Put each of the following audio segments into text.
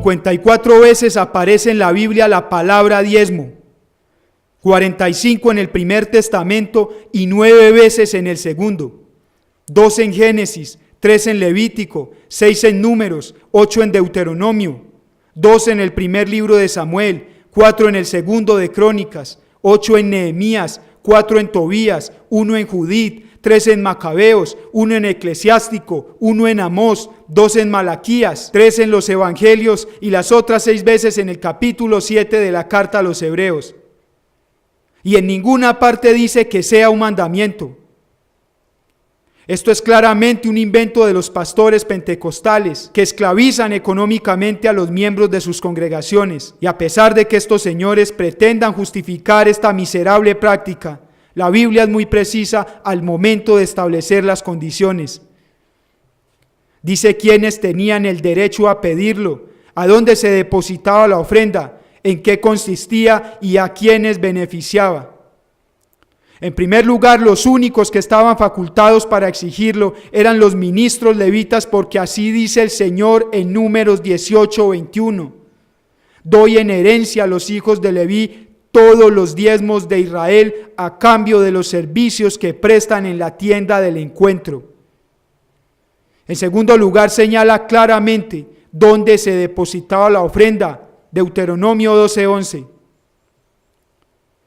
54 veces aparece en la Biblia la palabra diezmo, 45 en el Primer Testamento y 9 veces en el Segundo, 2 en Génesis, 3 en Levítico, 6 en Números, 8 en Deuteronomio, 2 en el primer libro de Samuel, 4 en el segundo de Crónicas, 8 en Nehemías, 4 en Tobías, 1 en Judith, 3 en Macabeos, 1 en Eclesiástico, 1 en Amós, 2 en Malaquías, 3 en los Evangelios y las otras 6 veces en el capítulo 7 de la carta a los Hebreos. Y en ninguna parte dice que sea un mandamiento. Esto es claramente un invento de los pastores pentecostales que esclavizan económicamente a los miembros de sus congregaciones. Y a pesar de que estos señores pretendan justificar esta miserable práctica, la Biblia es muy precisa al momento de establecer las condiciones. Dice quiénes tenían el derecho a pedirlo, a dónde se depositaba la ofrenda, en qué consistía y a quiénes beneficiaba. En primer lugar, los únicos que estaban facultados para exigirlo eran los ministros levitas, porque así dice el Señor en Números 18:21. Doy en herencia a los hijos de Leví todos los diezmos de Israel a cambio de los servicios que prestan en la tienda del encuentro. En segundo lugar, señala claramente dónde se depositaba la ofrenda, Deuteronomio 12:11.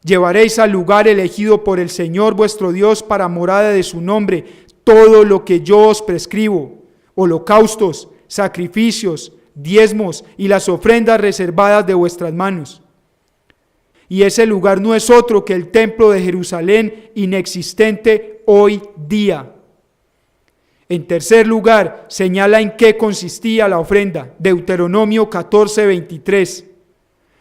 Llevaréis al lugar elegido por el Señor vuestro Dios para morada de su nombre todo lo que yo os prescribo, holocaustos, sacrificios, diezmos y las ofrendas reservadas de vuestras manos. Y ese lugar no es otro que el templo de Jerusalén, inexistente hoy día. En tercer lugar, señala en qué consistía la ofrenda, Deuteronomio 14:23.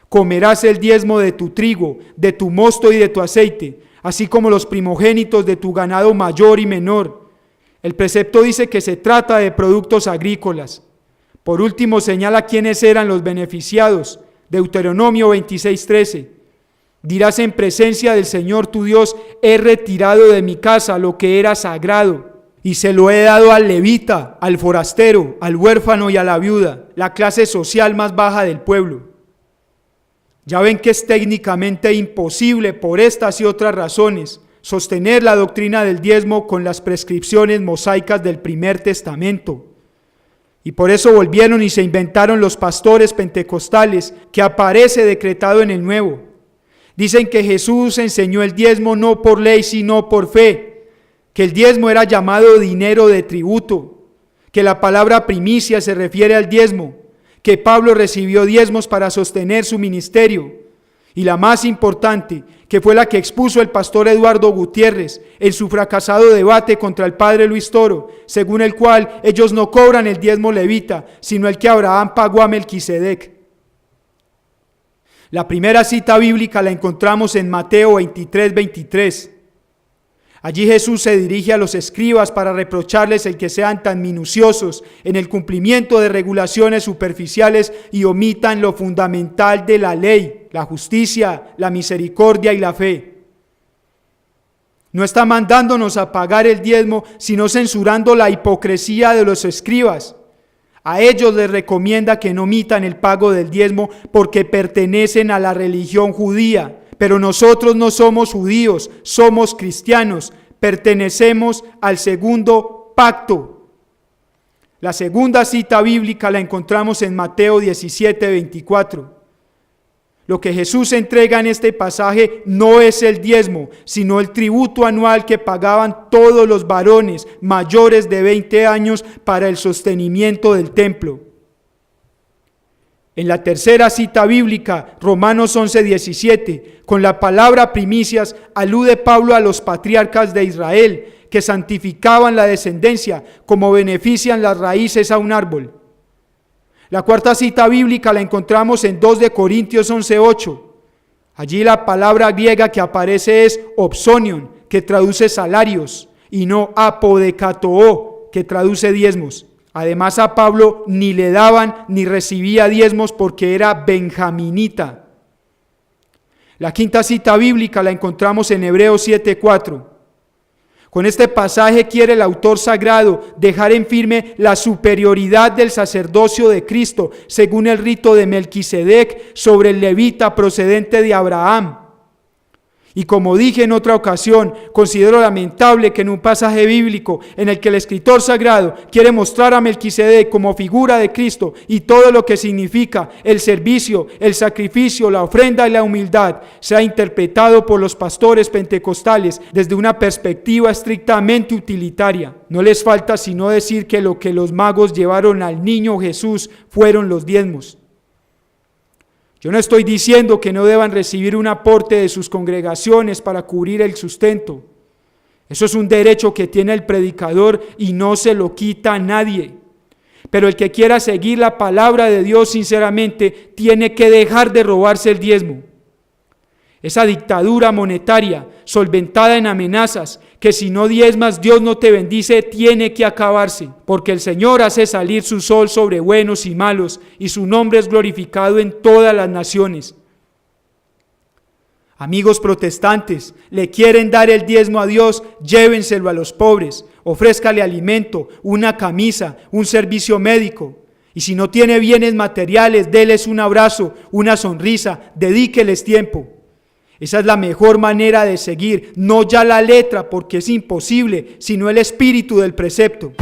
Comerás el diezmo de tu trigo, de tu mosto y de tu aceite, así como los primogénitos de tu ganado mayor y menor. El precepto dice que se trata de productos agrícolas. Por último, señala quiénes eran los beneficiados, Deuteronomio 26:13. Dirás en presencia del Señor tu Dios: he retirado de mi casa lo que era sagrado, y se lo he dado al levita, al forastero, al huérfano y a la viuda, la clase social más baja del pueblo. Ya ven que es técnicamente imposible, por estas y otras razones, sostener la doctrina del diezmo con las prescripciones mosaicas del Primer Testamento. Y por eso volvieron y se inventaron los pastores pentecostales, que aparece decretado en el Nuevo. Dicen que Jesús enseñó el diezmo no por ley, sino por fe, que el diezmo era llamado dinero de tributo, que la palabra primicia se refiere al diezmo, que Pablo recibió diezmos para sostener su ministerio, y la más importante, que fue la que expuso el pastor Eduardo Gutiérrez en su fracasado debate contra el padre Luis Toro, según el cual ellos no cobran el diezmo levita, sino el que Abraham pagó a Melquisedec. La primera cita bíblica la encontramos en Mateo 23:23. Allí Jesús se dirige a los escribas para reprocharles el que sean tan minuciosos en el cumplimiento de regulaciones superficiales y omitan lo fundamental de la ley, la justicia, la misericordia y la fe. No está mandándonos a pagar el diezmo, sino censurando la hipocresía de los escribas. A ellos les recomienda que no omitan el pago del diezmo porque pertenecen a la religión judía. Pero nosotros no somos judíos, somos cristianos, pertenecemos al segundo pacto. La segunda cita bíblica la encontramos en Mateo 17:24. Lo que Jesús entrega en este pasaje no es el diezmo, sino el tributo anual que pagaban todos los varones mayores de 20 años para el sostenimiento del templo. En la tercera cita bíblica, Romanos 11:17, con la palabra primicias, alude Pablo a los patriarcas de Israel, que santificaban la descendencia como benefician las raíces a un árbol. La cuarta cita bíblica la encontramos en 2 de Corintios 11:8. Allí la palabra griega que aparece es opsonion, que traduce salarios, y no apodekatoo, que traduce diezmos. Además, a Pablo ni le daban ni recibía diezmos porque era benjaminita. La quinta cita bíblica la encontramos en Hebreos 7:4. Con este pasaje quiere el autor sagrado dejar en firme la superioridad del sacerdocio de Cristo según el rito de Melquisedec sobre el levita procedente de Abraham. Y como dije en otra ocasión, considero lamentable que en un pasaje bíblico en el que el escritor sagrado quiere mostrar a Melquisedec como figura de Cristo y todo lo que significa el servicio, el sacrificio, la ofrenda y la humildad, sea interpretado por los pastores pentecostales desde una perspectiva estrictamente utilitaria. No les falta sino decir que lo que los magos llevaron al niño Jesús fueron los diezmos. Yo no estoy diciendo que no deban recibir un aporte de sus congregaciones para cubrir el sustento. Eso es un derecho que tiene el predicador y no se lo quita a nadie. Pero el que quiera seguir la palabra de Dios sinceramente tiene que dejar de robarse el diezmo. Esa dictadura monetaria solventada en amenazas, que si no diezmas Dios no te bendice, tiene que acabarse, porque el Señor hace salir su sol sobre buenos y malos, y su nombre es glorificado en todas las naciones. Amigos protestantes, le quieren dar el diezmo a Dios, llévenselo a los pobres, ofrézcale alimento, una camisa, un servicio médico. Y si no tiene bienes materiales, déles un abrazo, una sonrisa, dedíqueles tiempo. Esa es la mejor manera de seguir, no ya la letra, porque es imposible, sino el espíritu del precepto.